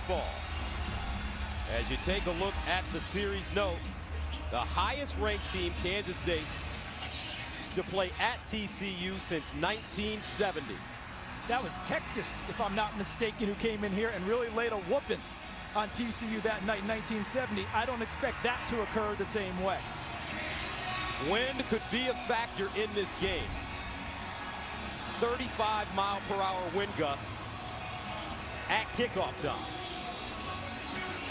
football. As you take a look at the series note, the highest ranked team, Kansas State, to play at TCU since 1970. That was Texas, if I'm not mistaken, who came in here and really laid a whooping on TCU that night in 1970. I don't expect that to occur the same way. Wind could be a factor in this game. 35-mile-per-hour wind gusts at kickoff time.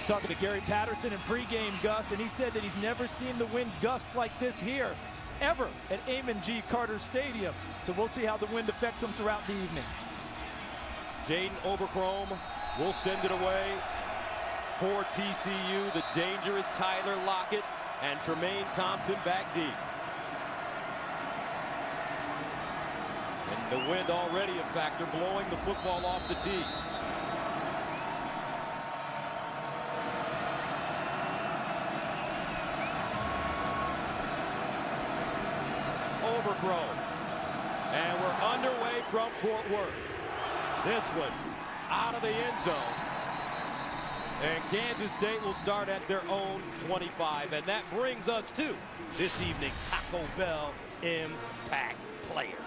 Talking to Gary Patterson in pregame, Gus, and he said that he's never seen the wind gust like this here, ever, at Amon G. Carter Stadium. So we'll see how the wind affects him throughout the evening. Jaden Oberchrome will send it away for TCU. The dangerous Tyler Lockett and Tremaine Thompson back deep. And the wind already a factor, blowing the football off the tee. Oberchrome. And we're underway from Fort Worth. This one out of the end zone. And Kansas State will start at their own 25. And that brings us to this evening's Taco Bell Impact Player.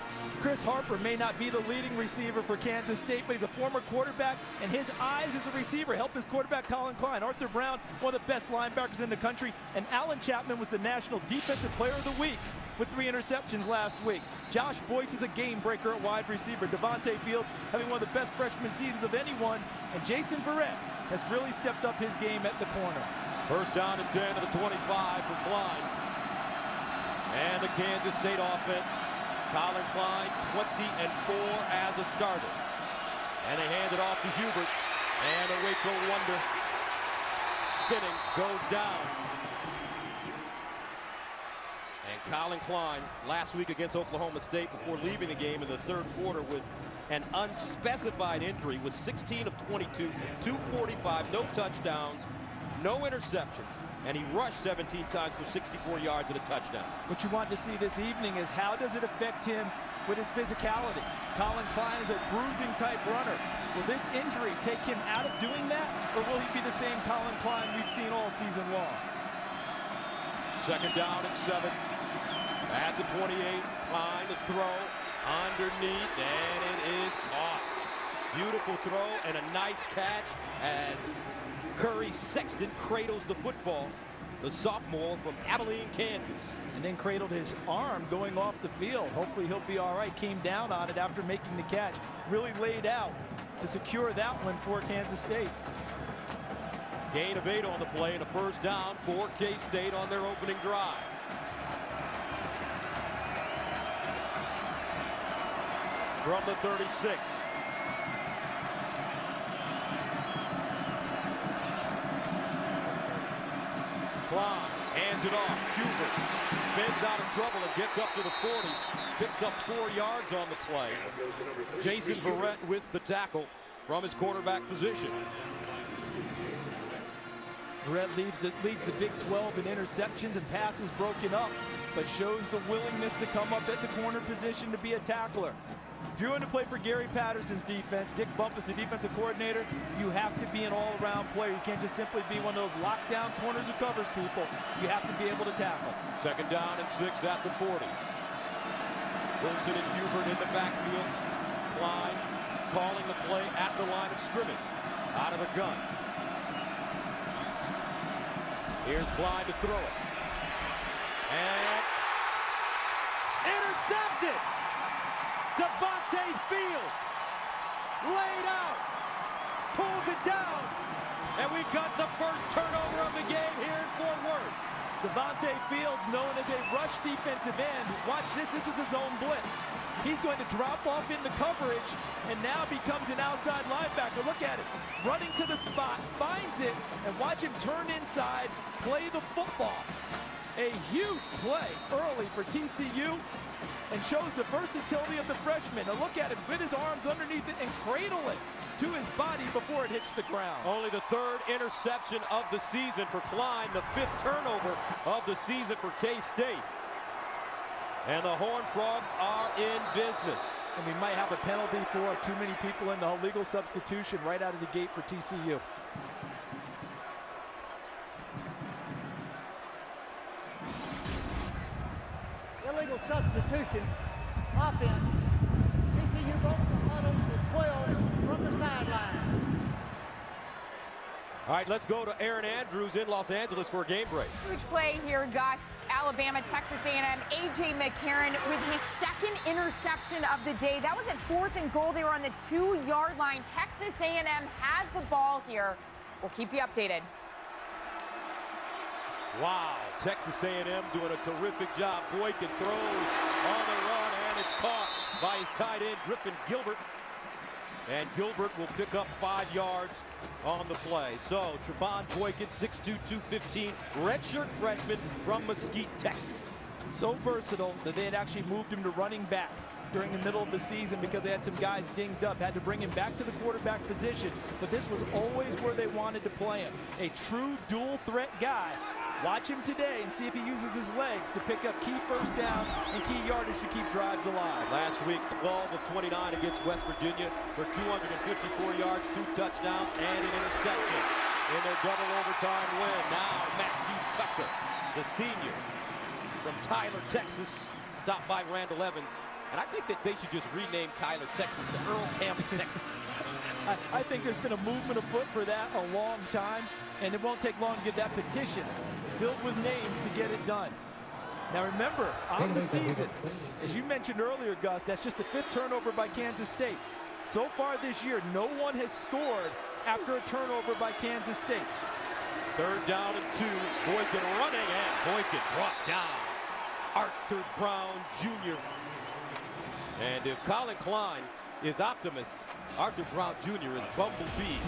Chris Harper may not be the leading receiver for Kansas State, but he's a former quarterback, and his eyes as a receiver help his quarterback Colin Klein. Arthur Brown, one of the best linebackers in the country, and Alan Chapman was the National Defensive Player of the Week with 3 interceptions last week. Josh Boyce is a game breaker at wide receiver. Devontae Fields having one of the best freshman seasons of anyone, and Jason Verrett has really stepped up his game at the corner. First down and 10 to the 25 for Klein. And the Kansas State offense, Colin Klein, 20-4 as a starter. And they hand it off to Hubert. And a Waco wonder, spinning, goes down. And Colin Klein, last week against Oklahoma State, before leaving the game in the third quarter with an unspecified injury, was 16 of 22, 245, no touchdowns, no interceptions. And he rushed 17 times for 64 yards and a touchdown. What you want to see this evening is how does it affect him with his physicality? Colin Klein is a bruising type runner. Will this injury take him out of doing that, or will he be the same Colin Klein we've seen all season long? Second down and 7 at the 28. Klein to throw underneath, and it is caught. Beautiful throw and a nice catch as Curry Sexton cradles the football, the sophomore from Abilene, Kansas. And then cradled his arm going off the field. Hopefully he'll be all right. Came down on it after making the catch. Really laid out to secure that one for Kansas State. Gain of 8 on the play and a first down for K-State on their opening drive. From the 36. Klein hands it off. Hubert spins out of trouble and gets up to the 40. Picks up 4 yards on the play. Jason Verrett with the tackle from his quarterback position. Verrett leads the Big 12 in interceptions and passes broken up, but shows the willingness to come up at the corner position to be a tackler. If you're going to play for Gary Patterson's defense, Dick Bumpus, the defensive coordinator, you have to be an all-around player. You can't just simply be one of those lockdown corners who covers people. You have to be able to tackle. Second down and 6 at the 40. Wilson and Hubert in the backfield. Klein calling the play at the line of scrimmage. Out of the gun. Here's Klein to throw it. And intercepted! Devontae Fields laid out, pulls it down, and we've got the first turnover of the game here in Fort Worth. Devontae Fields, known as a rush defensive end. Watch this, this is his own blitz. He's going to drop off into coverage and now becomes an outside linebacker. Look at it, running to the spot, finds it, and watch him turn inside, play the football. A huge play early for TCU. And shows the versatility of the freshman. Now look at him, with his arms underneath it and cradle it to his body before it hits the ground. Only the 3rd interception of the season for Klein, the 5th turnover of the season for K-State. And the Horned Frogs are in business. And we might have a penalty for too many people in the illegal substitution right out of the gate for TCU. Illegal substitution, offense. TCU goes to the huddle to 12 from the sideline. All right, let's go to Aaron Andrews in Los Angeles for a game break. Huge play here, Gus. Alabama, Texas A&M, A.J. McCarron with his second interception of the day. That was at 4th and goal. They were on the 2-yard line. Texas A&M has the ball here. We'll keep you updated. Wow, Texas A&M doing a terrific job. Boykin throws on the run, and it's caught by his tight end, Griffin Gilbert. And Gilbert will pick up 5 yards on the play. So, Trevon Boykin, 6'2", 215, redshirt freshman from Mesquite, Texas. So versatile that they had actually moved him to running back during the middle of the season because they had some guys dinged up. Had to bring him back to the quarterback position, but this was always where they wanted to play him. A true dual threat guy. Watch him today and see if he uses his legs to pick up key first downs and key yardage to keep drives alive. Last week, 12 of 29 against West Virginia for 254 yards, 2 touchdowns, and an interception in their double overtime win. Now, Matthew Tucker, the senior from Tyler, Texas, stopped by Randall Evans. And I think that they should just rename Tyler, Texas to Earl Campbell, Texas. I think there's been a movement afoot for that a long time, and it won't take long to get that petition filled with names to get it done. Now remember, on the season, as you mentioned earlier, Gus, that's just the 5th turnover by Kansas State. So far this year, no one has scored after a turnover by Kansas State. 3rd down and 2, Boykin running, and Boykin brought down Arthur Brown Jr. And if Colin Klein is Optimus, Arthur Brown Jr. is Bumblebee.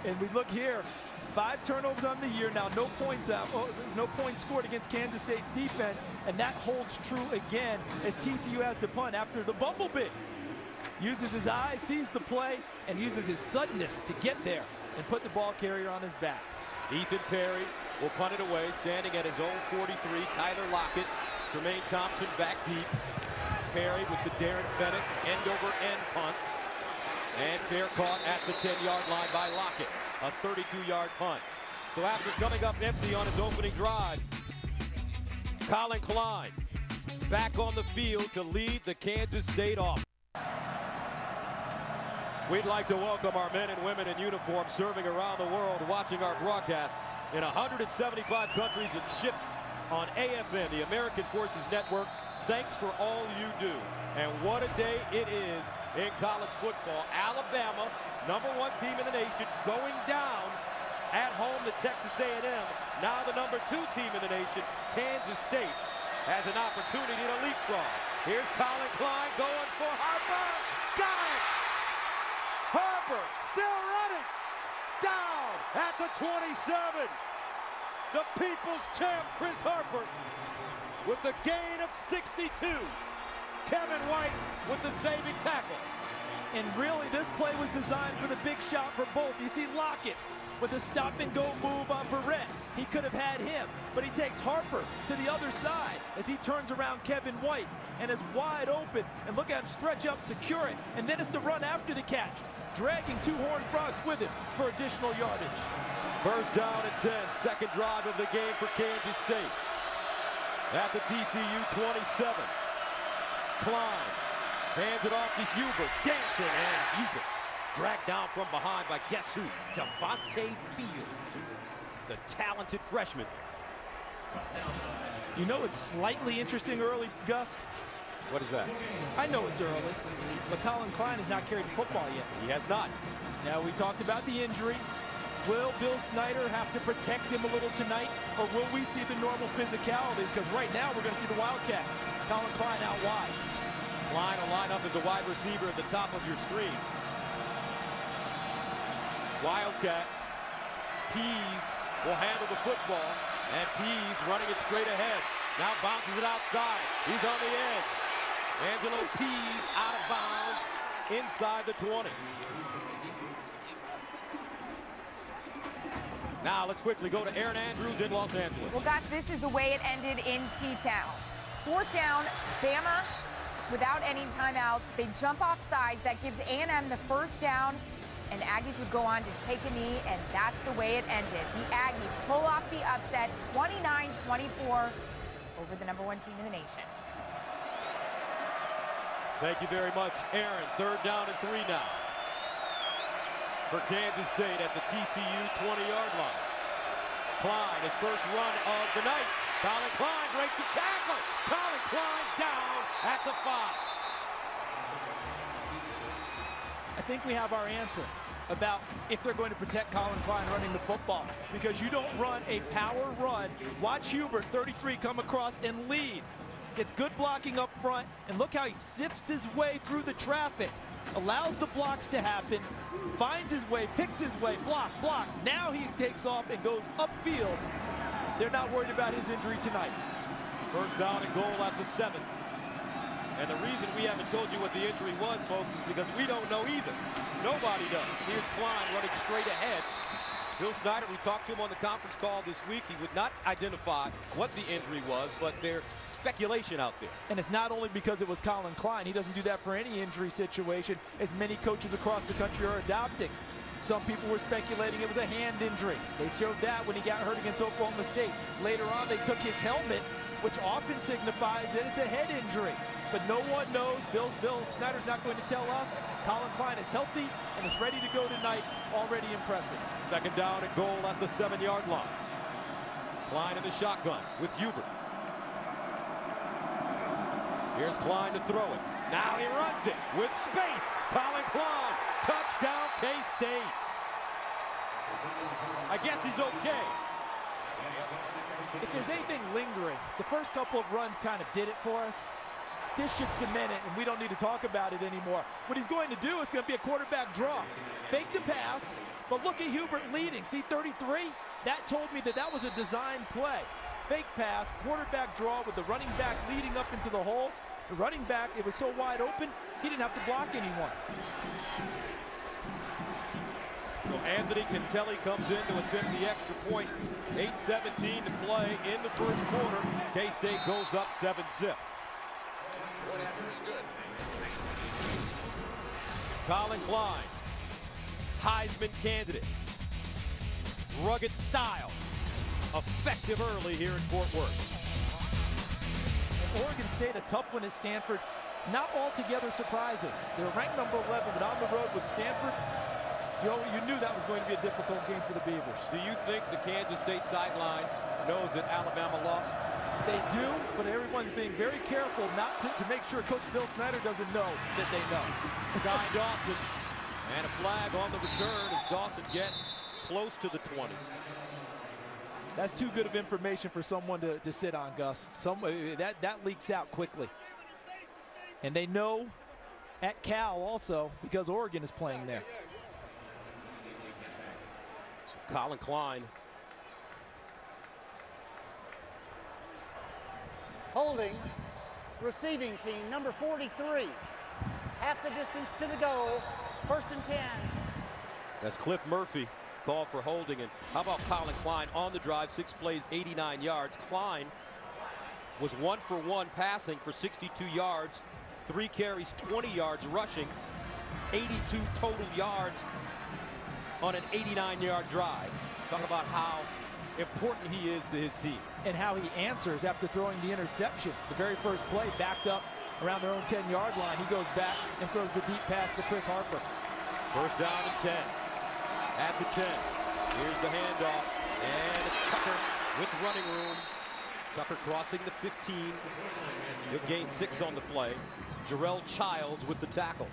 And we look here, 5 turnovers on the year. Now no points out. No points scored against Kansas State's defense, and that holds true again as TCU has to punt after the Bumblebee. Uses his eyes, sees the play, and uses his suddenness to get there and put the ball carrier on his back. Ethan Perry will punt it away, standing at his own 43. Tyler Lockett, Jermaine Thompson back deep. Perry with the Darren Bennett end-over-end punt. And fair caught at the 10-yard line by Lockett. A 32-yard punt. So after coming up empty on his opening drive, Colin Klein back on the field to lead the Kansas State offense. We'd like to welcome our men and women in uniform serving around the world, watching our broadcast in 175 countries and ships on AFN, the American Forces Network. Thanks for all you do. And what a day it is in college football. Alabama, #1 team in the nation, going down at home to Texas A&M. Now the #2 team in the nation, Kansas State, has an opportunity to leapfrog. Here's Colin Klein going for Harper. Got it! Harper still running. Down at the 27. The people's champ, Chris Harper, with the gain of 62. Kevin White with the saving tackle. And really, this play was designed for the big shot for both. You see Lockett with a stop-and-go move on Barrett. He could have had him, but he takes Harper to the other side as he turns around Kevin White and is wide open. And look at him stretch up, secure it, and then it's the run after the catch, dragging 2 Horned Frogs with him for additional yardage. 1st down and 10, 2nd drive of the game for Kansas State. At the TCU 27, Klein hands it off to Hubert, dancing, and Hubert dragged down from behind by guess who? Devontae Fields, the talented freshman. You know it's slightly interesting early, Gus? What is that? I know it's early, but Colin Klein has not carried the football yet. He has not. Now, we talked about the injury. Will Bill Snyder have to protect him a little tonight, or will we see the normal physicality? Because right now we're going to see the Wildcat. Colin Klein out wide. Klein will line up as a wide receiver at the top of your screen. Wildcat. Pease will handle the football, and Pease running it straight ahead. Now bounces it outside. He's on the edge. Angelo Pease out of bounds inside the 20. Now let's quickly go to Aaron Andrews in Los Angeles. Well, guys, this is the way it ended in T-Town. 4th down, Bama without any timeouts. They jump off sides. That gives A&M the 1st down, and Aggies would go on to take a knee, and that's the way it ended. The Aggies pull off the upset, 29-24 over the #1 team in the nation. Thank you very much, Aaron. 3rd down and 3 now for Kansas State at the TCU 20-yard line. Klein, his first run of the night. Colin Klein breaks the tackle. Colin Klein down at the 5. I think we have our answer about if they're going to protect Colin Klein running the football, because you don't run a power run. Watch Hubert, 33, come across and lead. Gets good blocking up front, and look how he sifts his way through the traffic. Allows the blocks to happen, finds his way, picks his way, block. Now he takes off and goes upfield. They're not worried about his injury tonight. 1st down and goal at the 7. And the reason we haven't told you what the injury was, folks, is because we don't know either. Nobody does. Here's Klein running straight ahead. Bill Snyder, we talked to him on the conference call this week. He would not identify what the injury was, but there's speculation out there. And it's not only because it was Colin Klein. He doesn't do that for any injury situation, as many coaches across the country are adopting. Some people were speculating it was a hand injury. They showed that when he got hurt against Oklahoma State. Later on, they took his helmet, which often signifies that it's a head injury. But no one knows. Bill Snyder's not going to tell us. Colin Klein is healthy and is ready to go tonight. Already impressive. 2nd down and goal at the 7-yard line. Klein in the shotgun with Hubert. Here's Klein to throw it. Now he runs it with space. Colin Klein, touchdown K-State. I guess he's okay. If there's anything lingering, the first couple of runs kind of did it for us. This should cement it, and we don't need to talk about it anymore. What he's going to do is going to be a quarterback draw. Fake the pass, but look at Hubert leading. See 33? That told me that was a design play. Fake pass, quarterback draw with the running back leading up into the hole. The running back, it was so wide open, he didn't have to block anyone. So Anthony Cantelli comes in to attempt the extra point. 8:17 to play in the 1st quarter. K-State goes up 7-zip. Colin Klein, Heisman candidate. Rugged style. Effective early here in Fort Worth. Oregon State, a tough one at Stanford. Not altogether surprising. They were ranked number 11, but on the road with Stanford, you knew that was going to be a difficult game for the Beavers. Do you think the Kansas State sideline knows that Alabama lost? They do, but everyone's being very careful not to make sure Coach Bill Snyder doesn't know that they know. Sky Dawson, and a flag on the return as Dawson gets close to the 20. That's too good of information for someone to sit on, Gus. That leaks out quickly. And they know at Cal also, because Oregon is playing there. So Colin Klein. Holding, receiving team, number 43. Half the distance to the goal, 1st and 10. That's Cliff Murphy called for holding. And how about Colin Klein on the drive, 6 plays, 89 yards. Klein was 1 for 1 passing for 62 yards, 3 carries, 20 yards rushing, 82 total yards on an 89-yard drive. Talk about how important he is to his team. And how he answers after throwing the interception. The very first play, backed up around their own 10-yard line. He goes back and throws the deep pass to Chris Harper. 1st down and 10. At the 10. Here's the handoff. And it's Tucker with running room. Tucker crossing the 15. He'll gain 6 on the play. Jarrell Childs with the tackle.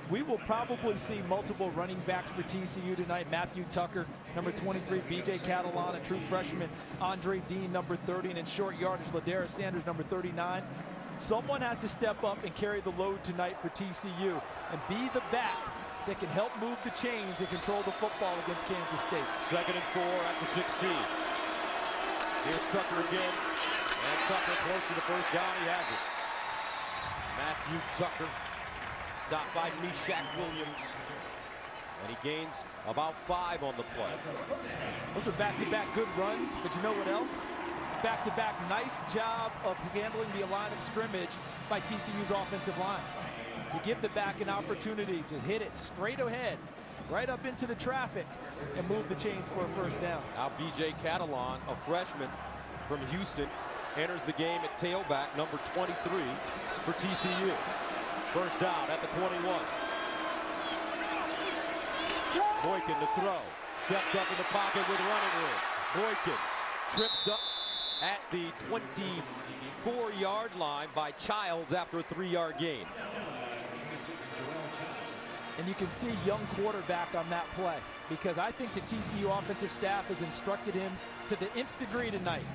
We will probably see multiple running backs for TCU tonight. Matthew Tucker, number 23, B.J. Catalan, a true freshman. Andre Dean, number 30, and in short yardage, Ladarius Sanders, number 39. Someone has to step up and carry the load tonight for TCU and be the back that can help move the chains and control the football against Kansas State. 2nd and 4 at the 16. Here's Tucker again. And Tucker close to the 1st down. He has it. Matthew Tucker stopped by Meshach Williams. And he gains about 5 on the play. Those are back-to-back good runs, but you know what else? It's back-to-back. Nice job of handling the line of scrimmage by TCU's offensive line to give the back an opportunity to hit it straight ahead, right up into the traffic, and move the chains for a first down. Now B.J. Catalan, a freshman from Houston, enters the game at tailback, number 23 for TCU. First down at the 21. Boykin to throw. Steps up in the pocket with running room. Boykin trips up at the 24-yard line by Childs after a 3-yard gain. And you can see young quarterback on that play, because I think the TCU offensive staff has instructed him to the nth degree tonight.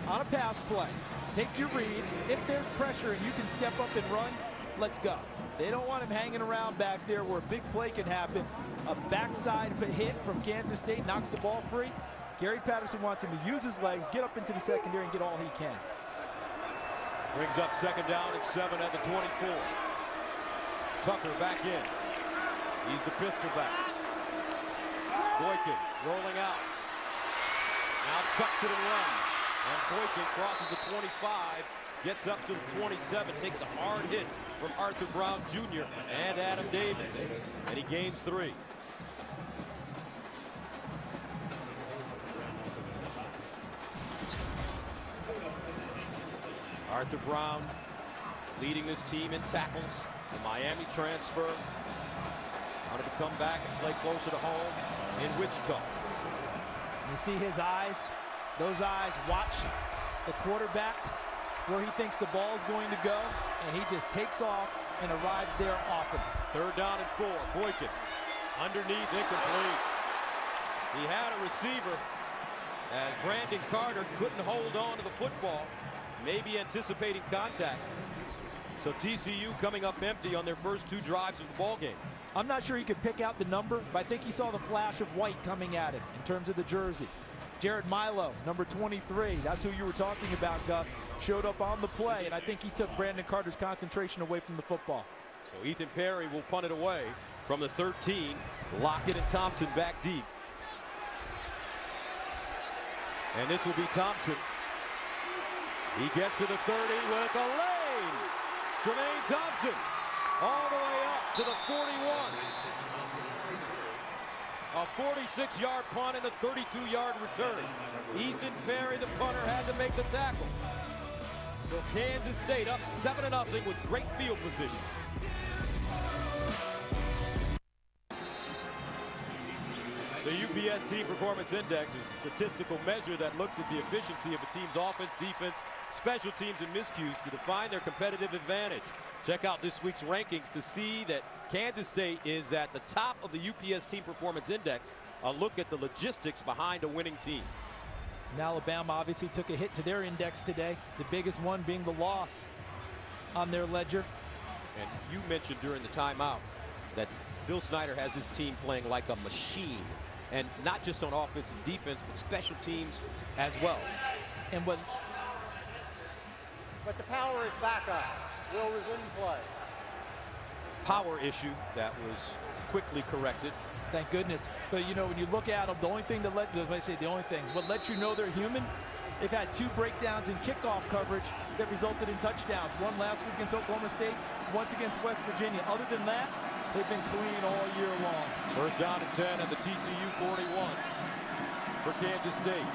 On a pass play, take your read. If there's pressure and you can step up and run, let's go. They don't want him hanging around back there where a big play can happen. A backside hit from Kansas State knocks the ball free. Gary Patterson wants him to use his legs, get up into the secondary, and get all he can. Brings up second down and 7 at the 24. Tucker back in. He's the pistol back. Boykin rolling out. Now tucks it and runs. And Boykin crosses the 25, gets up to the 27, takes a hard hit from Arthur Brown Jr. and Adam Davis. And he gains 3. Arthur Brown leading this team in tackles. The Miami transfer. Wanted to come back and play closer to home in Wichita. You see his eyes. Those eyes watch the quarterback where he thinks the ball is going to go, and he just takes off and arrives there often. Third down and 4. Boykin underneath, incomplete. He had a receiver as Brandon Carter couldn't hold on to the football, maybe anticipating contact. So TCU coming up empty on their first 2 drives of the ball game. I'm not sure he could pick out the number, but I think he saw the flash of white coming at him in terms of the jersey. Jared Milo, number 23, that's who you were talking about, Gus, showed up on the play, and I think he took Brandon Carter's concentration away from the football. So Ethan Perry will punt it away from the 13. Lockett and Thompson back deep. And this will be Thompson. He gets to the 30 with a lane. Tremaine Thompson all the way up to the 41. A 46-yard punt and a 32-yard return. Ethan Perry, the punter, had to make the tackle. So Kansas State up 7-0 with great field position. The UPS Team Performance Index is a statistical measure that looks at the efficiency of a team's offense, defense, special teams, and miscues to define their competitive advantage. Check out this week's rankings to see that Kansas State is at the top of the UPS Team Performance Index. A look at the logistics behind a winning team. And Alabama obviously took a hit to their index today, the biggest one being the loss on their ledger. And you mentioned during the timeout that Bill Snyder has his team playing like a machine. And not just on offense and defense, but special teams as well. And but the power is back up. Will resume play. Power issue that was quickly corrected. Thank goodness. But you know, when you look at them, the only thing that what lets you know they're human, they've had 2 breakdowns in kickoff coverage that resulted in touchdowns. One last week against Oklahoma State, once against West Virginia. Other than that, they've been clean all year long. First down and 10 at the TCU 41 for Kansas State.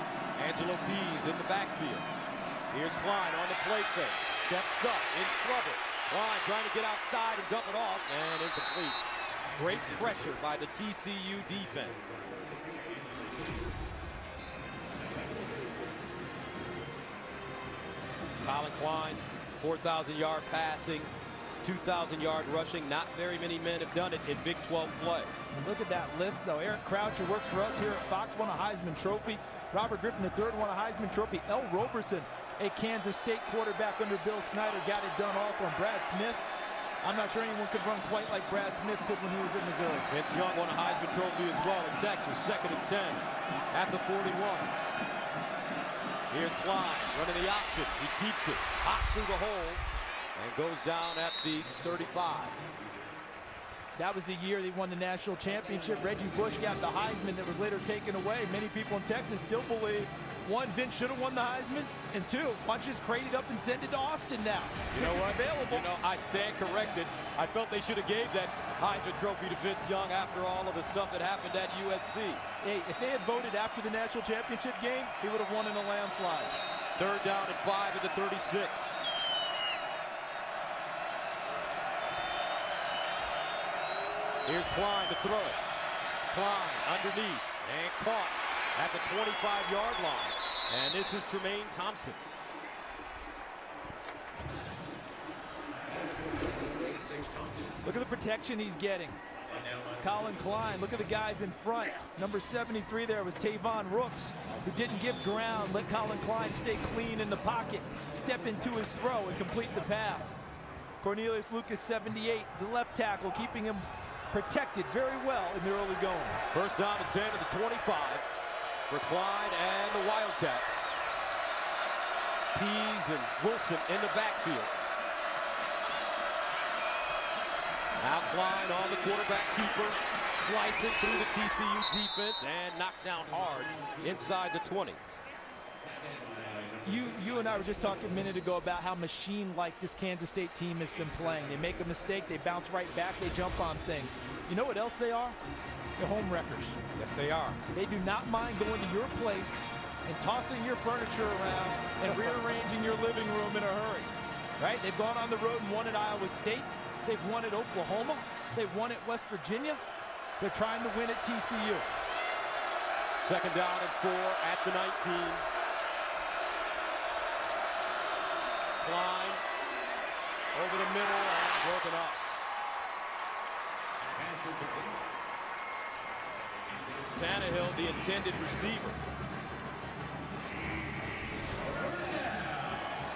Angelo Pease in the backfield. Here's Klein on the play fake. Steps up, in trouble. Klein trying to get outside and dump it off, and incomplete. Great pressure by the TCU defense. Colin Klein, 4,000-yard passing, 2,000-yard rushing. Not very many men have done it in Big 12 play. And look at that list, though. Eric Croucher works for us here at Fox, won a Heisman Trophy. Robert Griffin III won a Heisman Trophy. L. Roberson, a Kansas State quarterback under Bill Snyder, got it done also. And Brad Smith, I'm not sure anyone could run quite like Brad Smith could when he was in Missouri. Vince Young won a Heisman Trophy as well in Texas. 2nd and 10 at the 41. Here's Klein running the option. He keeps it, hops through the hole, and goes down at the 35. That was the year they won the national championship. Reggie Bush got the Heisman that was later taken away. Many people in Texas still believe, one, Vince should have won the Heisman, and two, why don't you just crate it up and send it to Austin now? You know what? Available. You know, I stand corrected. I felt they should have gave that Heisman Trophy to Vince Young after all of the stuff that happened at USC. Hey, if they had voted after the national championship game, he would have won in a landslide. 3rd down and 5 at the 36. Here's Klein to throw it. Klein underneath and caught at the 25-yard line. And this is Tremaine Thompson. Look at the protection he's getting. Colin Klein, look at the guys in front. Number 73 there was Tavon Rooks, who didn't give ground, let Colin Klein stay clean in the pocket, step into his throw and complete the pass. Cornelius Lucas, 78, the left tackle, keeping him protected very well in the early going. 1st down and 10 at the 25 for Klein and the Wildcats. Pease and Wilson in the backfield. Now Klein on the quarterback keeper, slicing through the TCU defense and knocked down hard inside the 20. You and I were just talking a minute ago about how machine-like this Kansas State team has been playing. They make a mistake, they bounce right back, they jump on things. You know what else they are? They're home wreckers. Yes, they are. They do not mind going to your place and tossing your furniture around and rearranging your living room in a hurry. Right? They've gone on the road and won at Iowa State. They've won at Oklahoma. They've won at West Virginia. They're trying to win at TCU. 2nd down and 4 at the 19. Klein over the middle and broken up. Tannehill, the intended receiver.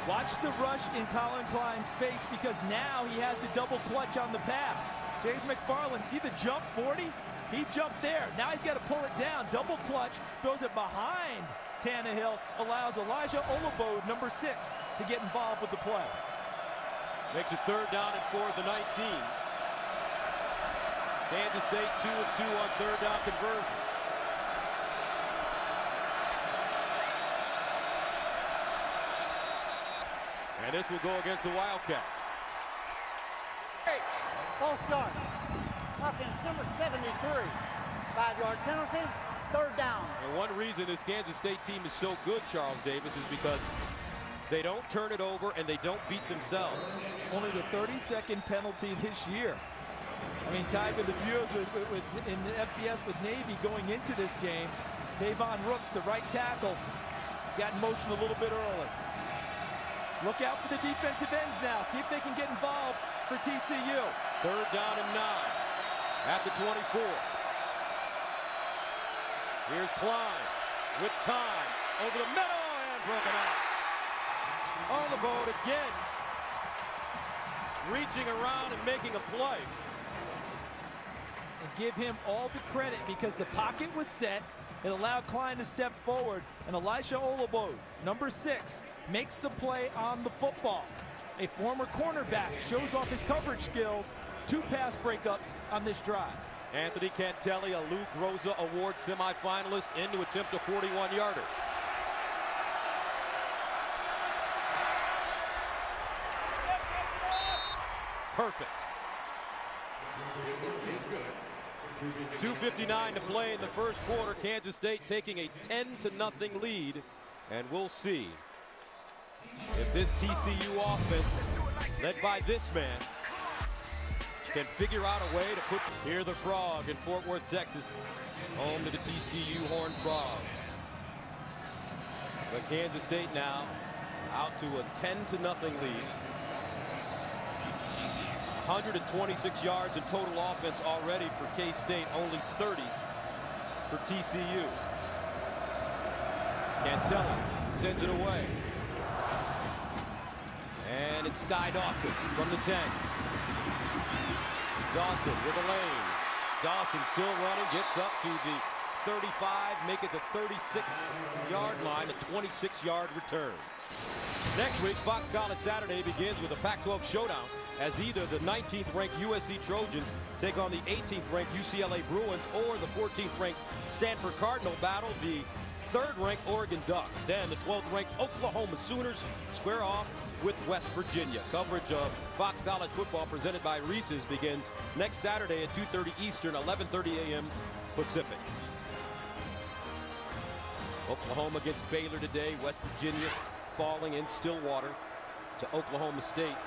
Watch the rush in Colin Klein's face, because now he has to double clutch on the pass. James McFarland, see the jump 40? He jumped there. Now he's got to pull it down. Double clutch, throws it behind Tannehill, allows Elijah Olabode, number 6, to get involved with the play. Makes it 3rd down and 4 at the 19. Kansas State 2 of 2 on 3rd down conversions. And this will go against the Wildcats. False start. Offense number 73. 5-yard penalty. 3rd down. And one reason this Kansas State team is so good, Charles Davis, is because they don't turn it over and they don't beat themselves. Only the 32nd penalty this year. I mean, tied with the Bues in the FBS with Navy going into this game. Tavon Rooks, the right tackle, got in motion a little bit early. Look out for the defensive ends now. See if they can get involved for TCU. 3rd down and 9 at the 24. Here's Klein with time over the middle and broken out. On the board again. Reaching around and making a play. And give him all the credit, because the pocket was set. It allowed Klein to step forward, and Elisha Olabode, number 6, makes the play on the football. A former cornerback shows off his coverage skills. 2 pass breakups on this drive. Anthony Cantelli, a Luke Rosa Award semifinalist, in to attempt a 41-yarder. Perfect. 2:59 to play in the first quarter. Kansas State taking a 10-0 lead, and we'll see if this TCU offense, led by this man, can figure out a way to put here the Frog in Fort Worth, Texas, home to the TCU Horned Frogs. But Kansas State now out to a 10-0 lead. 126 yards in total offense already for K-State, only 30 for TCU. Cantelli sends it away. And it's Sky Dawson from the 10. Dawson with a lane. Dawson still running, gets up to the 35, make it the 36-yard line, a 26-yard return. Next week, Fox College Saturday begins with a Pac-12 showdown as either the 19th-ranked USC Trojans take on the 18th-ranked UCLA Bruins, or the 14th-ranked Stanford Cardinal battle the 3rd-ranked Oregon Ducks. Then the 12th-ranked Oklahoma Sooners square off with West Virginia. Coverage of Fox College Football presented by Reese's begins next Saturday at 2:30 Eastern, 11:30 a.m. Pacific. Oklahoma against Baylor today. West Virginia falling in Stillwater to Oklahoma State.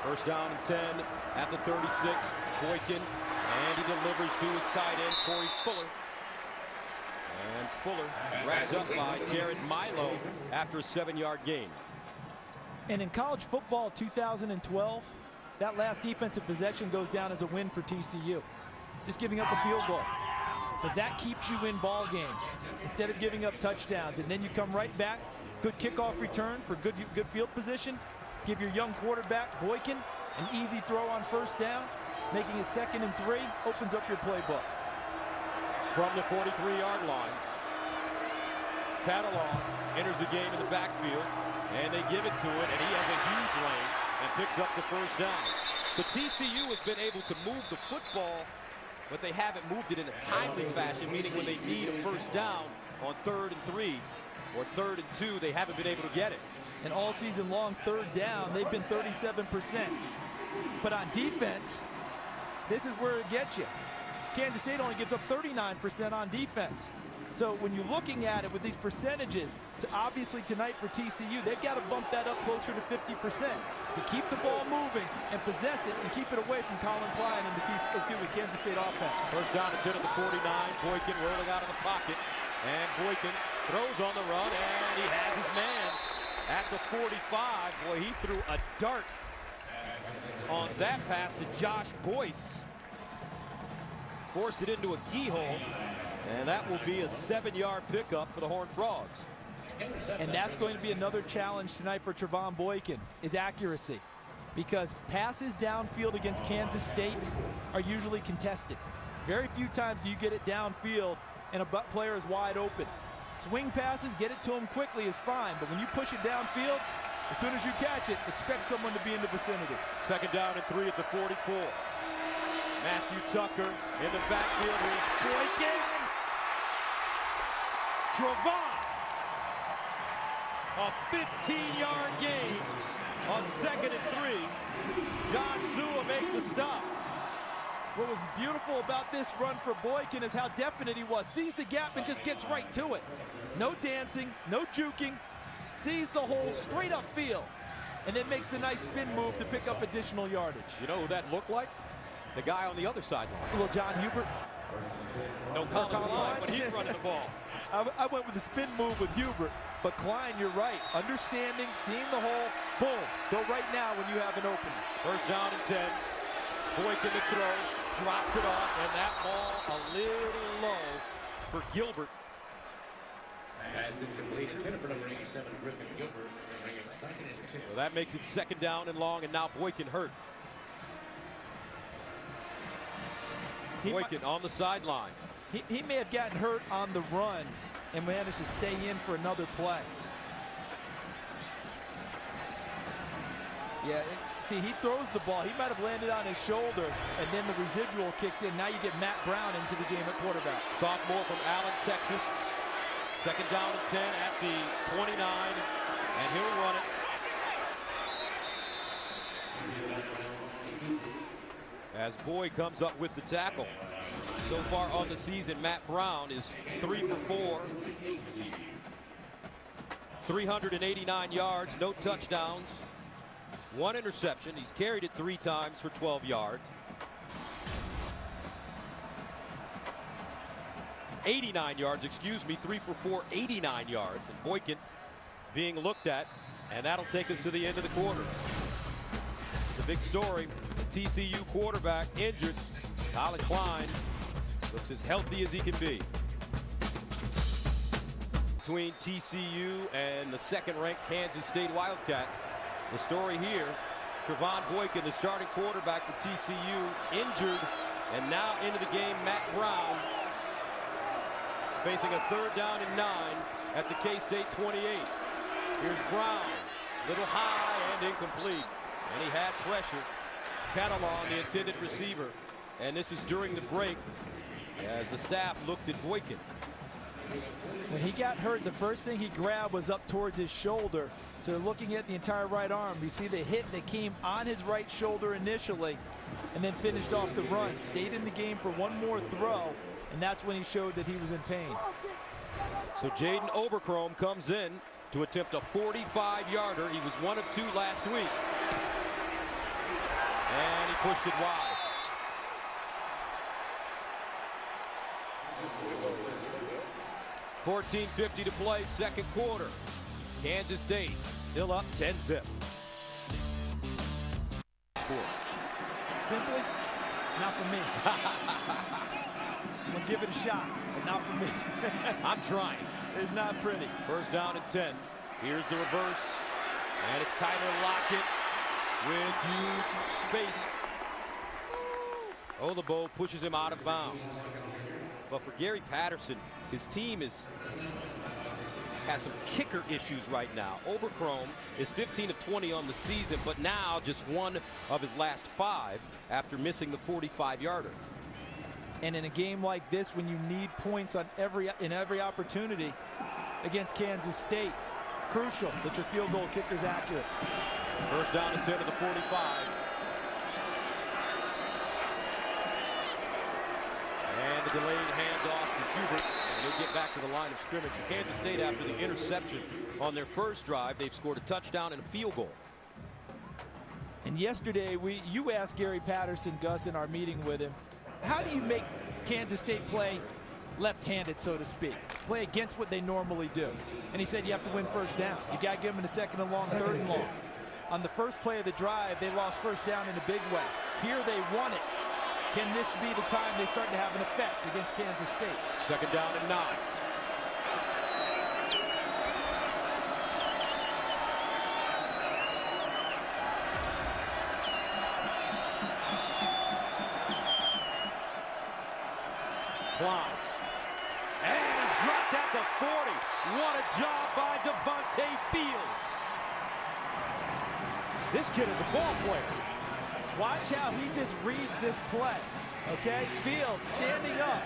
First down and 10 at the 36. Boykin, and he delivers to his tight end, Corey Fuller. And Fuller wrapped up by Jared Milo after a 7-yard gain. And in college football 2012, that last defensive possession goes down as a win for TCU. Just giving up a field goal, because that keeps you in ball games instead of giving up touchdowns. And then you come right back, good kickoff return for good field position. Give your young quarterback, Boykin, an easy throw on first down, making it 2nd and 3, opens up your playbook. From the 43-yard line, Catalan enters the game in the backfield, and they give it to it, and he has a huge lane and picks up the first down. So TCU has been able to move the football, but they haven't moved it in a timely fashion, meaning when they need a first down on 3rd and 3 or 3rd and 2, they haven't been able to get it. And all season long, 3rd down, they've been 37%. But on defense, this is where it gets you. Kansas State only gives up 39% on defense. So when you're looking at it with these percentages, obviously tonight for TCU, they've got to bump that up closer to 50% to keep the ball moving and possess it and keep it away from Colin Klein and the Kansas State offense. First down and 10 at the 49. Boykin rolling out of the pocket. And Boykin throws on the run, and he has his man at the 45. Boy, he threw a dart on that pass to Josh Boyce. Forced it into a keyhole, and that will be a 7-yard pickup for the Horned Frogs. And that's going to be another challenge tonight for Trevon Boykin, is accuracy. Because passes downfield against Kansas State are usually contested. Very few times do you get it downfield and a player is wide open. Swing passes, get it to him quickly is fine, but when you push it downfield, as soon as you catch it, expect someone to be in the vicinity. 2nd down and 3 at the 44. Matthew Tucker in the backfield. Here's Boykin. Trevon. A 15-yard gain on 2nd and 3. John Shua makes the stop. What was beautiful about this run for Boykin is how definite he was. Sees the gap and just gets right to it. No dancing, no juking. Sees the hole straight up field. And then makes a nice spin move to pick up additional yardage. You know who that looked like? The guy on the other sideline. Little John Hubert. No, Colin Klein when he's running the ball. I went with the spin move with Hubert. But Klein, you're right. Understanding, seeing the hole, boom. Go right now when you have an opening. First down and 10. Boykin to throw. Drops it off, and that ball a little low for Gilbert. So that makes it 2nd down and long, and now Boykin hurt. Boykin on the sideline. He may have gotten hurt on the run and managed to stay in for another play. Yeah, see, he throws the ball. He might have landed on his shoulder, and then the residual kicked in. Now you get Matt Brown into the game at quarterback. Sophomore from Allen, Texas. 2nd down and 10 at the 29, and he'll run it. As Boyd comes up with the tackle. So far on the season, Matt Brown is 3 for 4. 389 yards, no touchdowns. 1 interception. He's carried it 3 times for 12 yards. 89 yards, excuse me, 3 for 4, 89 yards. And Boykin being looked at, and that'll take us to the end of the quarter. The big story, the TCU quarterback injured. Colin Klein looks as healthy as he can be. Between TCU and the 2nd-ranked Kansas State Wildcats. The story here, Trevon Boykin, the starting quarterback for TCU, injured, and now into the game, Matt Brown, facing a 3rd down and 9 at the K-State 28. Here's Brown, little high and incomplete. And he had pressure. Catalan, the intended receiver. And this is during the break as the staff looked at Boykin. When he got hurt, the first thing he grabbed was up towards his shoulder. So looking at the entire right arm, you see the hit that came on his right shoulder initially and then finished off the run. Stayed in the game for one more throw, and that's when he showed that he was in pain. So Jaden Oberchrome comes in to attempt a 45-yarder. He was 1 of 2 last week. And he pushed it wide. .14:50 to play, second quarter. Kansas State still up 10-zip. Sports. Simply, not for me. I'm going to give it a shot, but not for me. I'm trying. It's not pretty. First down and 10. Here's the reverse. And it's Tyler Lockett with huge space. Olabo pushes him out of bounds. But for Gary Patterson, his team has some kicker issues right now. Oberchrome is 15 of 20 on the season, but now just 1 of his last 5 after missing the 45-yarder. And in a game like this, when you need points on every opportunity against Kansas State, crucial that your field goal kicker is accurate. First down and 10 to the 45. And the delayed handoff to Hubert. And he'll get back to the line of scrimmage. So Kansas State, after the interception on their first drive, they've scored a touchdown and a field goal. And yesterday, you asked Gary Patterson, Gus, in our meeting with him, how do you make Kansas State play left-handed, so to speak, play against what they normally do? And he said you have to win first down. You got to give them in a second and long, third and long. On the first play of the drive, they lost first down in a big way. Here they won it. Can this be the time they start to have an effect against Kansas State? Second down and 9. Klein. And he's dropped at the 40. What a job by Devontae Fields. This kid is a ball player. Watch how he just reads this play, okay? Fields standing up,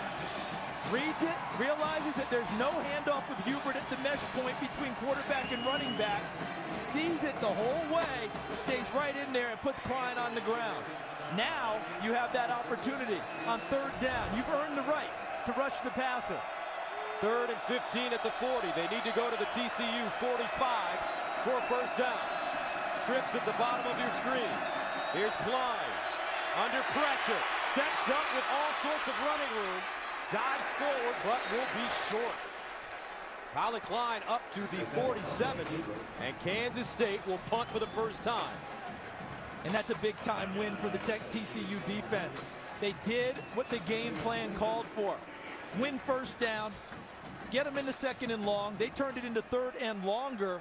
reads it, realizes that there's no handoff with Hubert at the mesh point between quarterback and running back, sees it the whole way, stays right in there and puts Klein on the ground. Now you have that opportunity on third down. You've earned the right to rush the passer. 3rd and 15 at the 40. They need to go to the TCU 45 for a first down. Trips at the bottom of your screen. Here's Klein, under pressure, steps up with all sorts of running room, dives forward, but will be short. Colin Klein up to the 47, and Kansas State will punt for the first time. And that's a big-time win for the TCU defense. They did what the game plan called for. Win first down, get them into second and long. They turned it into third and longer,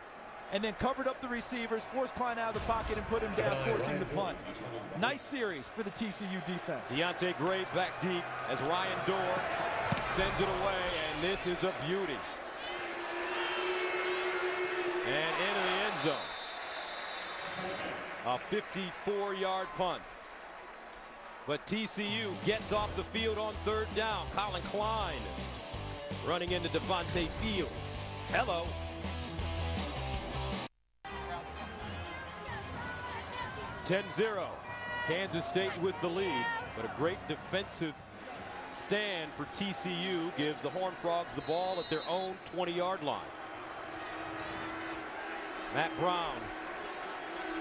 and then covered up the receivers, forced Klein out of the pocket and put him down, forcing the punt. Nice series for the TCU defense. Deontay Gray back deep as Ryan Dorr sends it away, and this is a beauty. And into the end zone. A 54-yard punt. But TCU gets off the field on third down. Colin Klein running into Devontae Fields. Hello. .10. Kansas State with the lead, but a great defensive stand for TCU gives the Horned Frogs the ball at their own 20-yard line. Matt Brown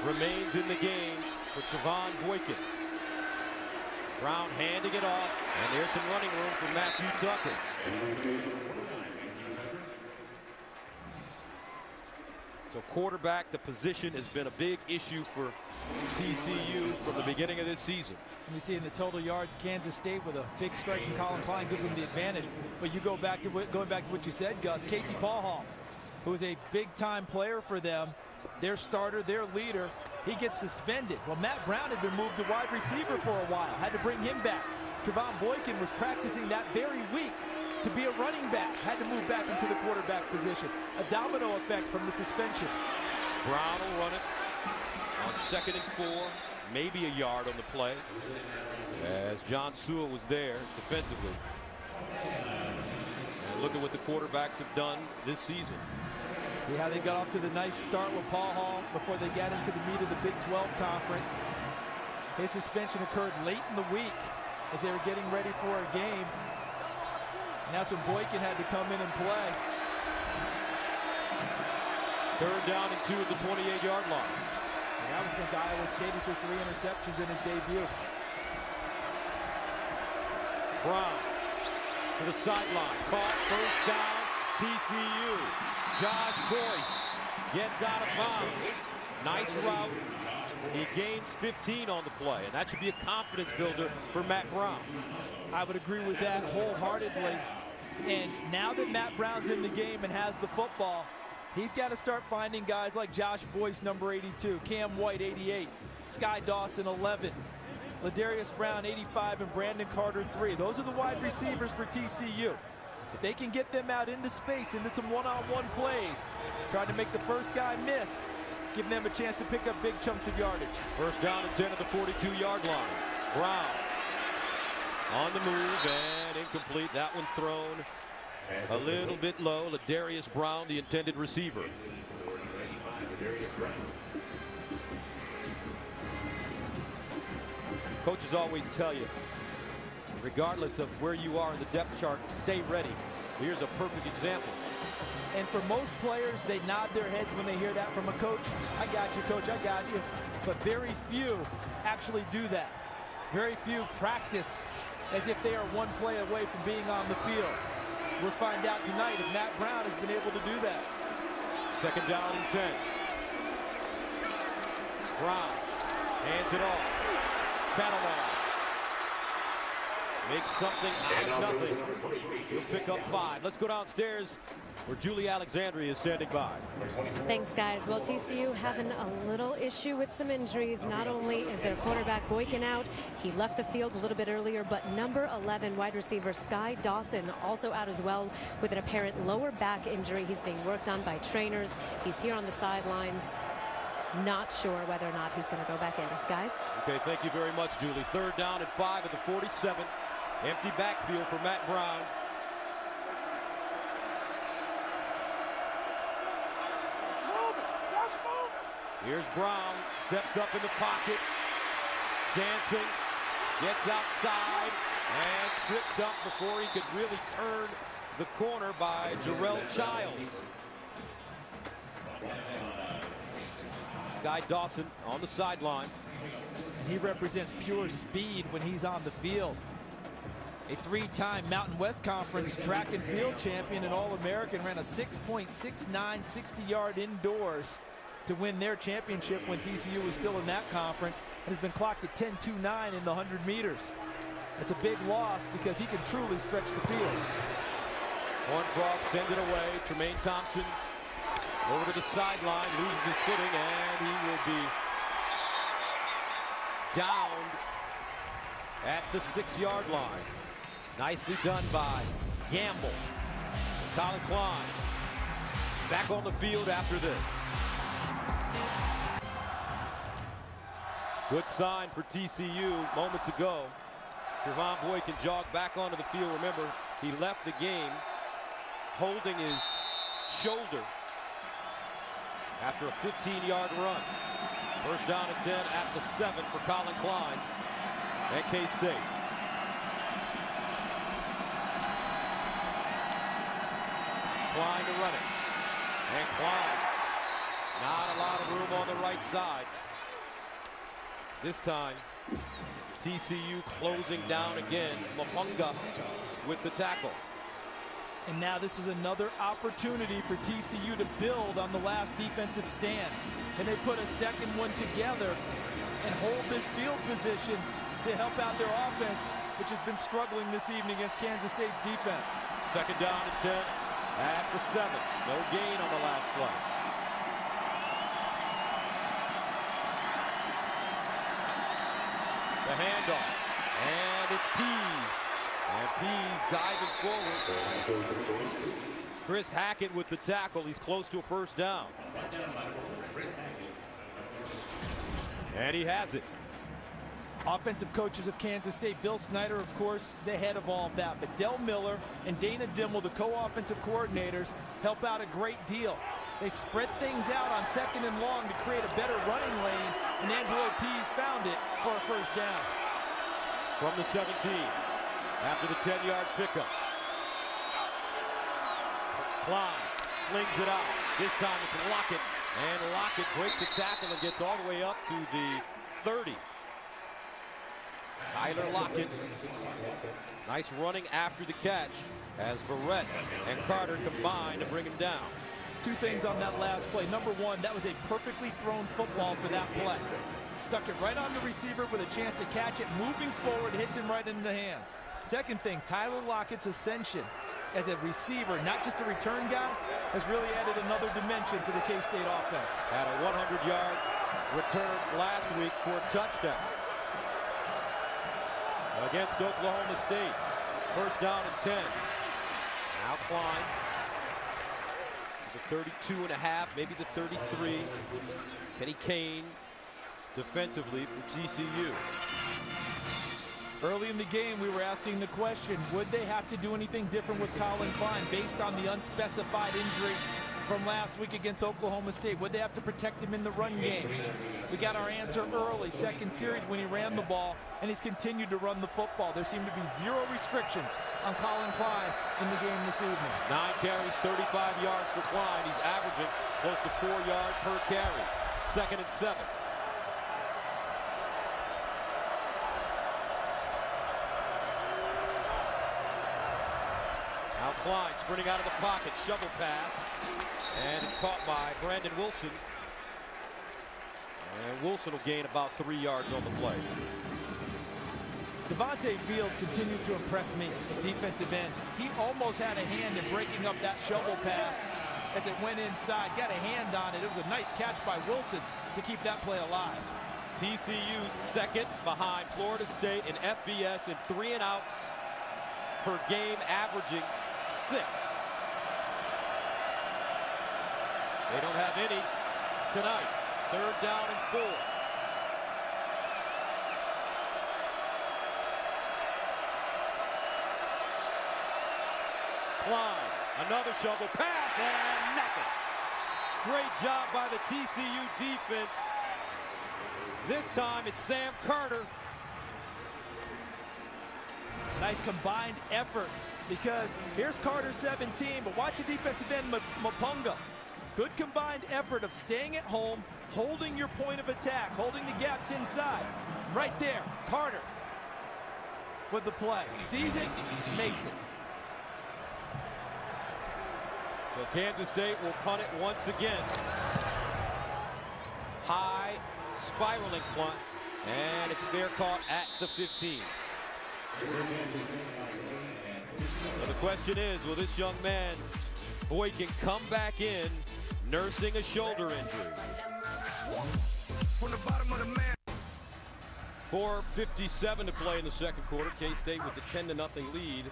remains in the game for Trevon Boykin. Brown handing it off, and there's some running room for Matthew Tucker. So quarterback, the position has been a big issue for TCU from the beginning of this season. You see in the total yards, Kansas State with a big strike from Colin Klein gives them the advantage. But you going back to what you said, Gus, Casey Paul Hall, who is a big-time player for them, their starter, their leader, he gets suspended. Well, Matt Brown had been moved to wide receiver for a while, had to bring him back. Trevon Boykin was practicing that very week to be a running back, had to move back into the quarterback position. A domino effect from the suspension. Brown will run it On 2nd and 4, maybe a yard on the play, as John Sewell was there defensively. And look at what the quarterbacks have done this season. See how they got off to the nice start with Paul Hall before they got into the meat of the Big 12 conference. His suspension occurred late in the week as they were getting ready for a game. And that's when Boykin had to come in and play. 3rd down and 2 at the 28-yard line. And that was against Iowa State. He threw 3 interceptions in his debut. Brown to the sideline. Caught, 1st down, TCU. Josh Boyce gets out of bounds. Nice route. He gains 15 on the play, and that should be a confidence builder for Matt Brown. I would agree with that wholeheartedly. And now that Matt Brown's in the game and has the football, he's got to start finding guys like Josh Boyce, number 82, Cam White, 88, Sky Dawson, 11, Ladarius Brown, 85, and Brandon Carter, 3. Those are the wide receivers for TCU. If they can get them out into space, into some one-on-one plays, trying to make the first guy miss, giving them a chance to pick up big chunks of yardage. 1st down and 10 at the 42-yard line. Brown on the move and incomplete. That one thrown a little bit low. Ladarius Brown, the intended receiver. Coaches always tell you, regardless of where you are in the depth chart, stay ready. Here's a perfect example. And for most players, they nod their heads when they hear that from a coach. I got you, coach, I got you. But very few actually do that. Very few practice as if they are one play away from being on the field. Let's find out tonight if Matt Brown has been able to do that. 2nd down and 10. Brown hands it off. Catalan makes something out of nothing. He'll pick up 5. Let's go downstairs where Julie Alexandria is standing by. Thanks, guys. Well, TCU having a little issue with some injuries. Not only is their quarterback Boykin out, he left the field a little bit earlier, but number 11 wide receiver Sky Dawson also out as well with an apparent lower back injury. He's being worked on by trainers. He's here on the sidelines. Not sure whether or not he's going to go back in. Guys? Okay, thank you very much, Julie. 3rd down and 5 at the 47. Empty backfield for Matt Brown. Here's Brown, steps up in the pocket, dancing, gets outside, and tripped up before he could really turn the corner by Jarrell Childs. Sky Dawson on the sideline. He represents pure speed when he's on the field. A 3-time Mountain West Conference track and field champion and All-American, ran a 6.69 60-yard indoors to win their championship when TCU was still in that conference, and has been clocked at 10.29 in the 100 meters. It's a big loss because he can truly stretch the field. Horned Frog send it away. Tremaine Thompson over to the sideline, loses his footing, and he will be downed at the 6-yard line. Nicely done by Gamble. So Colin Klein back on the field after this. Good sign for TCU moments ago. Trevon Boykin jogged back onto the field. Remember, he left the game holding his shoulder after a 15-yard run. 1st down and 10 at the 7 for Colin Klein at K-State. Klein to run it. And Klein, not a lot of room on the right side. This time, TCU closing down again. Mapunga with the tackle. And now this is another opportunity for TCU to build on the last defensive stand. And they put a second one together and hold this field position to help out their offense, which has been struggling this evening against Kansas State's defense. 2nd down and 10 at the 7. No gain on the last play. The handoff, and it's Pease. And Pease diving forward. Chris Hackett with the tackle. He's close to a 1st down. And he has it. Offensive coaches of Kansas State, Bill Snyder, of course, the head of all of that. But Del Miller and Dana Dimmel, the co-offensive coordinators, help out a great deal. They spread things out on 2nd and long to create a better running lane, and Angelo Pease found it for a first down. From the 17, after the 10-yard pickup. Klein slings it out. This time it's Lockett, and Lockett breaks a tackle and gets all the way up to the 30. Tyler Lockett, nice running after the catch as Verrett and Carter combine to bring him down. 2 things on that last play. Number 1, that was a perfectly thrown football for that play. Stuck it right on the receiver with a chance to catch it. Moving forward, hits him right in the hands. Second thing, Tyler Lockett's ascension as a receiver, not just a return guy, has really added another dimension to the K-State offense. Had a 100-yard return last week for a touchdown against Oklahoma State. First down and 10. Now Klein. The 32.5, maybe the 33. Kenny Kane defensively for TCU. Early in the game, we were asking the question, would they have to do anything different with Colin Klein based on the unspecified injury from last week against Oklahoma State? Would they have to protect him in the run game? We got our answer early, second series when he ran the ball, and he's continued to run the football. There seem to be 0 restrictions on Colin Klein in the game this evening. 9 carries, 35 yards for Klein. He's averaging close to 4 yards per carry. 2nd and 7. Now Klein sprinting out of the pocket, shovel pass, and it's caught by Brandon Wilson. And Wilson will gain about 3 yards on the play. Devontae Fields continues to impress me at defensive end. He almost had a hand in breaking up that shovel pass as it went inside. Got a hand on it. It was a nice catch by Wilson to keep that play alive. TCU second behind Florida State in FBS in 3 and outs per game, averaging 6. They don't have any tonight. 3rd down and 4. Klein, another shovel pass, and nothing. Great job by the TCU defense. This time it's Sam Carter. Nice combined effort, because here's Carter 17, but watch the defensive end, Mapunga. Good combined effort of staying at home, holding your point of attack, holding the gaps inside. Right there, Carter with the play. Sees it, makes it. So Kansas State will punt it once again. High, spiraling punt, and it's fair caught at the 15. So the question is, will this young man, Boykin, come back in nursing a shoulder injury? From the bottom of the man. 4:57 to play in the second quarter. K-State with a 10-0 lead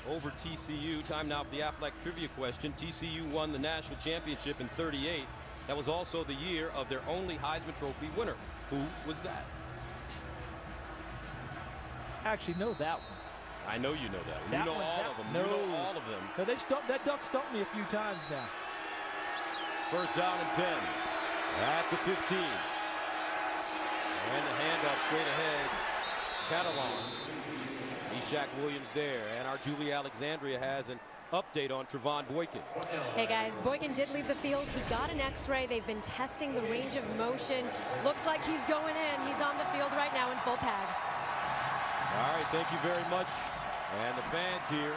over TCU. Time now for the Athletic trivia question. TCU won the national championship in '38. That was also the year of their only Heisman Trophy winner. Who was that? I actually know that one. I know you know that. That you know one, all that- of them. no. You know all of them. No, that duck stumped me a few times now. First down and 10 at the 15. And the handoff straight ahead. Catalan. Ishaq Williams there. And our Julie Alexandria has an update on Trevon Boykin. Hey guys, Boykin did leave the field. He got an x-ray. They've been testing the range of motion. Looks like he's going in. He's on the field right now in full pads. All right, thank you very much. And the fans here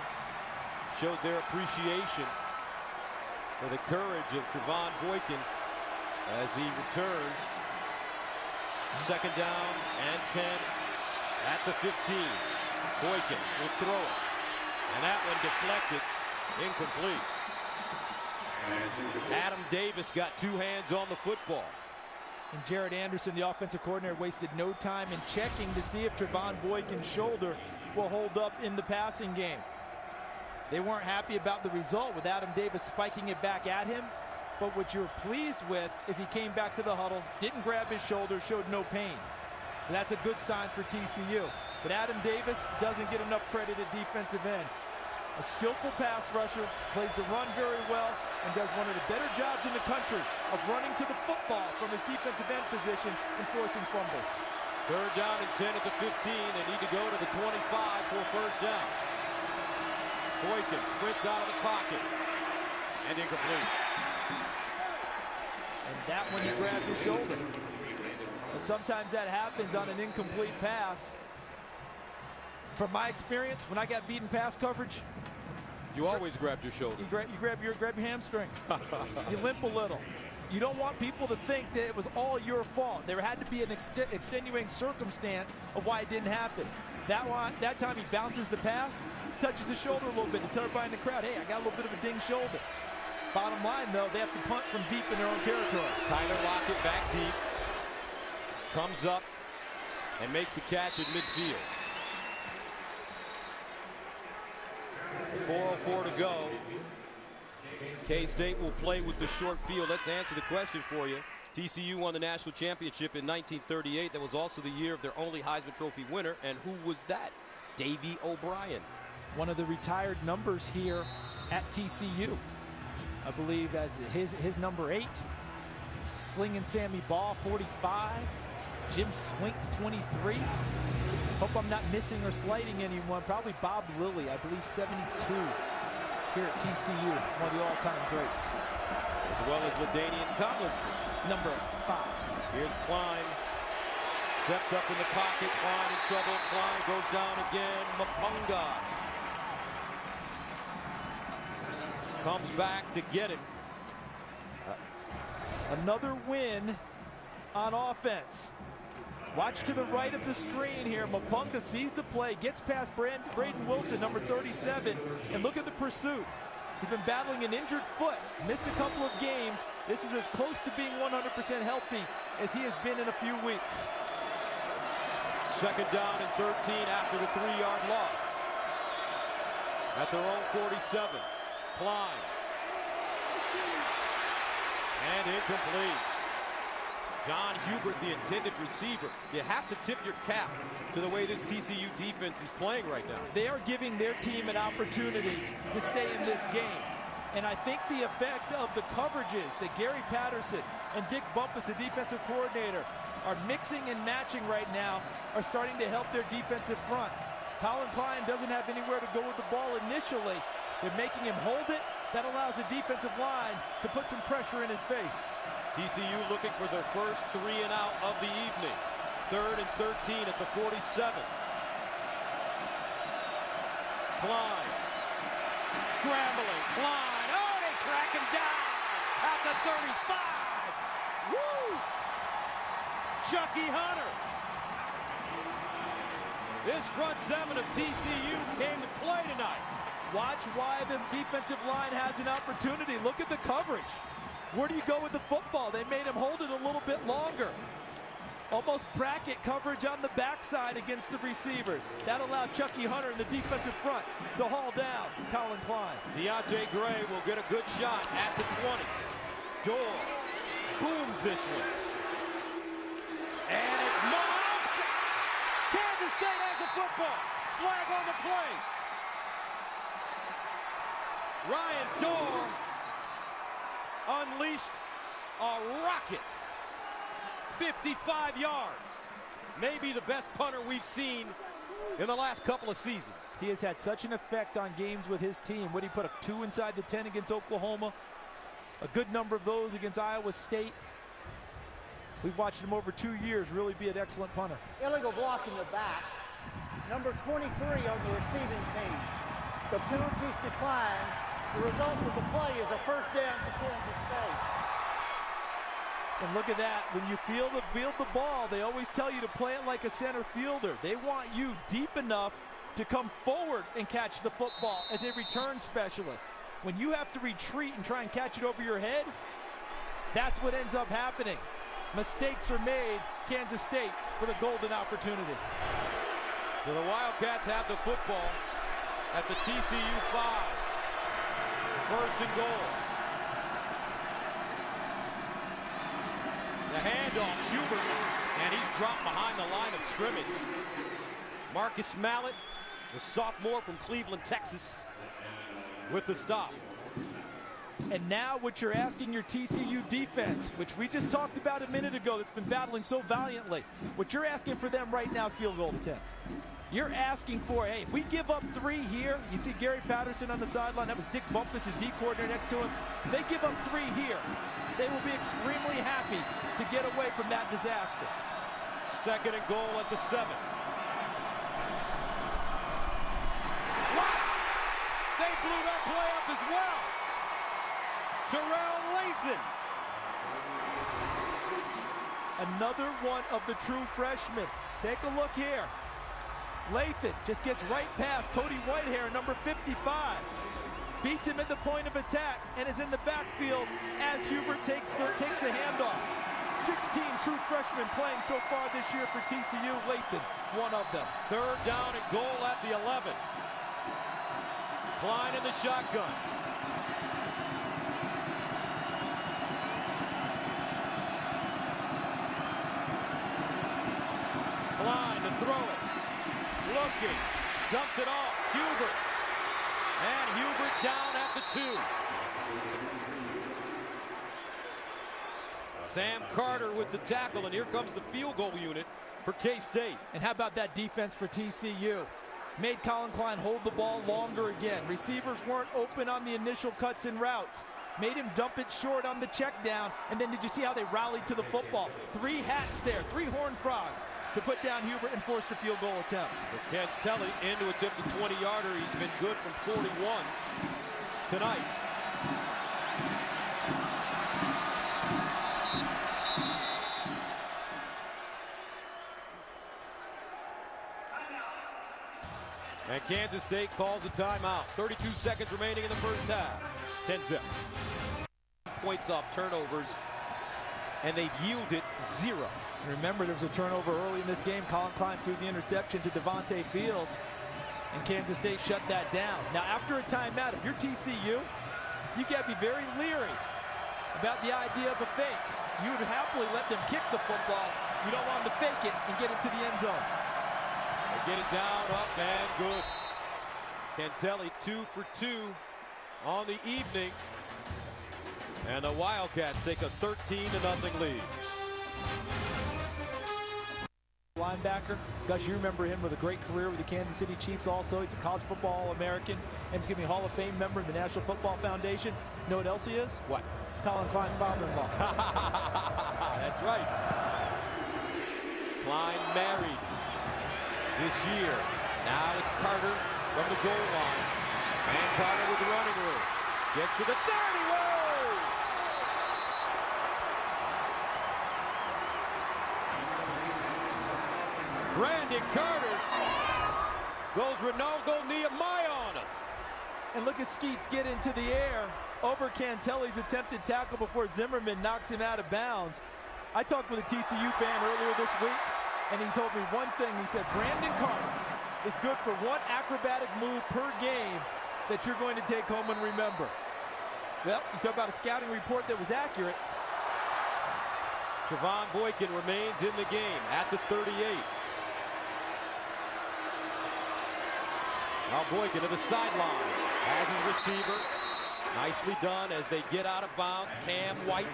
showed their appreciation for the courage of Trevon Boykin as he returns. Second down and 10 at the 15. Boykin will throw it. And that one deflected, incomplete. Adam Davis got 2 hands on the football. And Jared Anderson, the offensive coordinator, wasted no time in checking to see if Trevon Boykin's shoulder will hold up in the passing game. They weren't happy about the result with Adam Davis spiking it back at him, But what you're pleased with is he came back to the huddle, didn't grab his shoulder, showed no pain. So that's a good sign for TCU. But Adam Davis doesn't get enough credit at defensive end. A skillful pass rusher, plays the run very well, and does one of the better jobs in the country of running to the football from his defensive end position and forcing fumbles. 3rd down and 10 at the 15. They need to go to the 25 for a 1st down. Boykin sprints out of the pocket and incomplete. And that one, he grabbed his shoulder. But sometimes that happens on an incomplete pass. From my experience, when I got beaten pass coverage, you always grabbed your shoulder. You grab your hamstring. You limp a little. You don't want people to think that it was all your fault. There had to be an extenuating circumstance of why it didn't happen. That time he bounces the pass, touches his shoulder a little bit to tell everybody in the crowd, hey, I got a little bit of a ding shoulder. Bottom line, though, they have to punt from deep in their own territory. Tyler Lockett back deep. Comes up and makes the catch at midfield. 4:04 to go. K-State will play with the short field. Let's answer the question for you. TCU won the national championship in 1938. That was also the year of their only Heisman Trophy winner. And who was that? Davey O'Brien. One of the retired numbers here at TCU. I believe that's his number 8. Slinging Sammy Ball, 45. Jim Swink, 23. Hope I'm not missing or slighting anyone. Probably Bob Lilly, I believe 72 here at TCU, one of the all-time greats. As well as LaDainian Tomlinson. Number 5. Here's Klein. Steps up in the pocket. Klein in trouble. Klein goes down again. Mapunga comes back to get it. Another win on offense. Watch to the right of the screen here. Mapunga sees the play, gets past Braden Wilson, number 37, and look at the pursuit. He's been battling an injured foot, missed a couple of games. This is as close to being 100% healthy as he has been in a few weeks. 2nd down and 13 after the 3-yard loss. At their own 47, Klein. And incomplete. John Hubert, the intended receiver. You have to tip your cap to the way this TCU defense is playing right now. They are giving their team an opportunity to stay in this game. And I think the effect of the coverages that Gary Patterson and Dick Bumpus, the defensive coordinator, are mixing and matching right now are starting to help their defensive front. Colin Klein doesn't have anywhere to go with the ball initially. They're making him hold it. That allows the defensive line to put some pressure in his face. TCU looking for their first 3 and out of the evening. 3rd and 13 at the 47. Klein. Scrambling. Klein. Oh, they track him down at the 35. Woo! Chucky Hunter. This front 7 of TCU came to play tonight. Watch why the defensive line has an opportunity. Look at the coverage. Where do you go with the football? They made him hold it a little bit longer. Almost bracket coverage on the backside against the receivers. That allowed Chucky Hunter in the defensive front to haul down Colin Klein. Deontay Gray will get a good shot at the 20. Dorr booms this one. And it's muffed. Kansas State has a football. Flag on the play. Ryan Dorr unleashed a rocket. 55 yards. Maybe the best punter we've seen in the last couple of seasons. He has had such an effect on games with his team. What, he put up 2 inside the 10 against Oklahoma? A good number of those against Iowa State. We've watched him over 2 years really be an excellent punter. Illegal block in the back. Number 23 on the receiving team. The penalties decline. The result of the play is a first down for Kansas State. And look at that, when you field the ball, they always tell you to play it like a center fielder. They want you deep enough to come forward and catch the football as a return specialist. When you have to retreat and try and catch it over your head, that's what ends up happening. Mistakes are made. Kansas State with a golden opportunity. So the Wildcats have the football at the TCU 5. 1st and goal. The handoff, Hubert, and he's dropped behind the line of scrimmage. Marcus Mallett, the sophomore from Cleveland, Texas, with the stop. And now what you're asking your TCU defense, which we just talked about a minute ago, that's been battling so valiantly, what you're asking for them right now is field goal attempt. You're asking for, hey, if we give up 3 here, you see Gary Patterson on the sideline, that was Dick Bumpus, his D coordinator next to him. If they give up 3 here, they will be extremely happy to get away from that disaster. 2nd and goal at the 7. They blew that play up as well. Terrell Lathan. Another one of the true freshmen. Take a look here. Lathan just gets right past Cody Whitehair, number 55. Beats him at the point of attack and is in the backfield as Hubert takes the handoff. 16 true freshmen playing so far this year for TCU. Lathan, one of them. 3rd down and goal at the 11. Klein in the shotgun. Klein to throw it. Looking. Dumps it off. Hubert. And Hubert down at the 2. Sam Carter with the tackle, and here comes the field goal unit for K-State. And how about that defense for TCU? Made Colin Klein hold the ball longer again. Receivers weren't open on the initial cuts and routes. Made him dump it short on the check down. And then did you see how they rallied to the football? 3 hats there, 3 Horned Frogs to put down Hubert and force the field goal attempt. So Cantelli in to attempt a 20-yarder. He's been good from 41 tonight. And Kansas State calls a timeout. 32 seconds remaining in the first half. 10-zip. Points off turnovers, and they've yielded 0. Remember, there was a turnover early in this game. Colin Klein threw the interception to Devontae Fields, and Kansas State shut that down. Now, after a timeout, if you're TCU, you got to be very leery about the idea of a fake. You would happily let them kick the football. You don't want them to fake it and get into the end zone. They get it down, up, and good. Cantelli 2 for 2 on the evening. And the Wildcats take a 13-0 lead. Linebacker, Gus, you remember him with a great career with the Kansas City Chiefs also. He's a college football All-American, and he's going to be a Hall of Fame member of the National Football Foundation. You know what else he is? What? Colin Klein's father-in-law. That's right. Klein married this year. Now it's Carter from the goal line. And Carter with the running room. Gets to the 30. Whoa! Brandon Carter goes Ronaldo Nehemiah on us. And look at Skeets get into the air over Cantelli's attempted tackle before Zimmerman knocks him out of bounds. I talked with a TCU fan earlier this week, and he told me one thing. He said, Brandon Carter is good for 1 acrobatic move per game that you're going to take home and remember. Well, you talk about a scouting report that was accurate. Trevon Boykin remains in the game at the 38. Now Boykin to the sideline as his receiver. Nicely done as they get out of bounds. Cam White.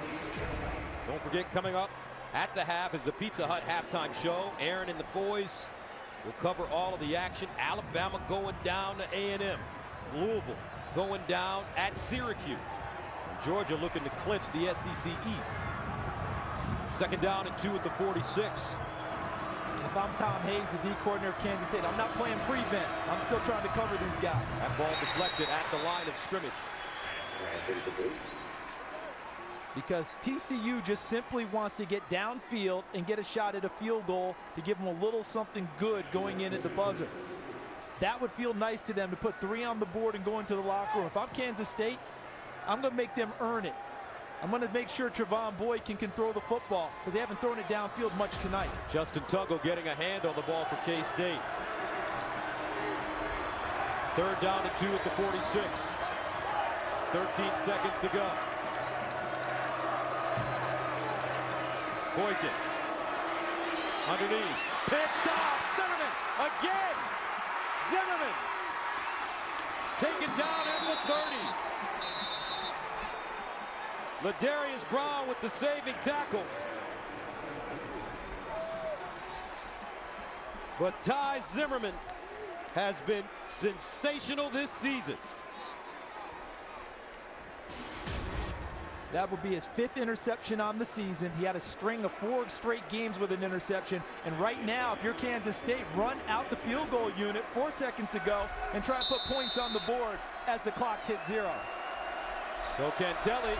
Don't forget, coming up at the half is the Pizza Hut halftime show. Aaron and the boys will cover all of the action. Alabama going down to A&M. Louisville going down at Syracuse. And Georgia looking to clinch the SEC East. 2nd down and 2 at the 46. And if I'm Tom Hayes, the D coordinator of Kansas State, I'm not playing prevent. I'm still trying to cover these guys. That ball deflected at the line of scrimmage. Because TCU just simply wants to get downfield and get a shot at a field goal to give them a little something good going in at the buzzer. That would feel nice to them to put 3 on the board and go into the locker room. If I'm Kansas State, I'm going to make them earn it. I'm going to make sure Trevon Boykin can throw the football because they haven't thrown it downfield much tonight. Justin Tuggle getting a hand on the ball for K-State. 3rd down and 2 at the 46. 13 seconds to go. Boykin. Underneath. Picked off. Zimmerman again. Zimmerman. Taken down at the 30. Ladarius Brown with the saving tackle. But Ty Zimmerman has been sensational this season. That would be his 5th interception on the season. He had a string of 4 straight games with an interception. And right now, if you're Kansas State, run out the field goal unit, 4 seconds to go, and try to put points on the board as the clocks hit 0. So Cantelli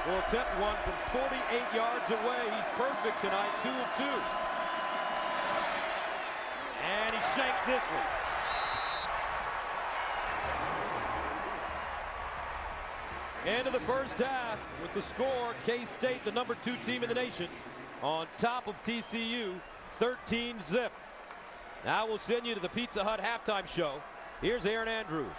will attempt one from 48 yards away. He's perfect tonight, 2 of 2. And he shanks this one. End of the first half with the score. K-State, the number 2 team in the nation, on top of TCU, 13-zip. Now we'll send you to the Pizza Hut halftime show. Here's Aaron Andrews.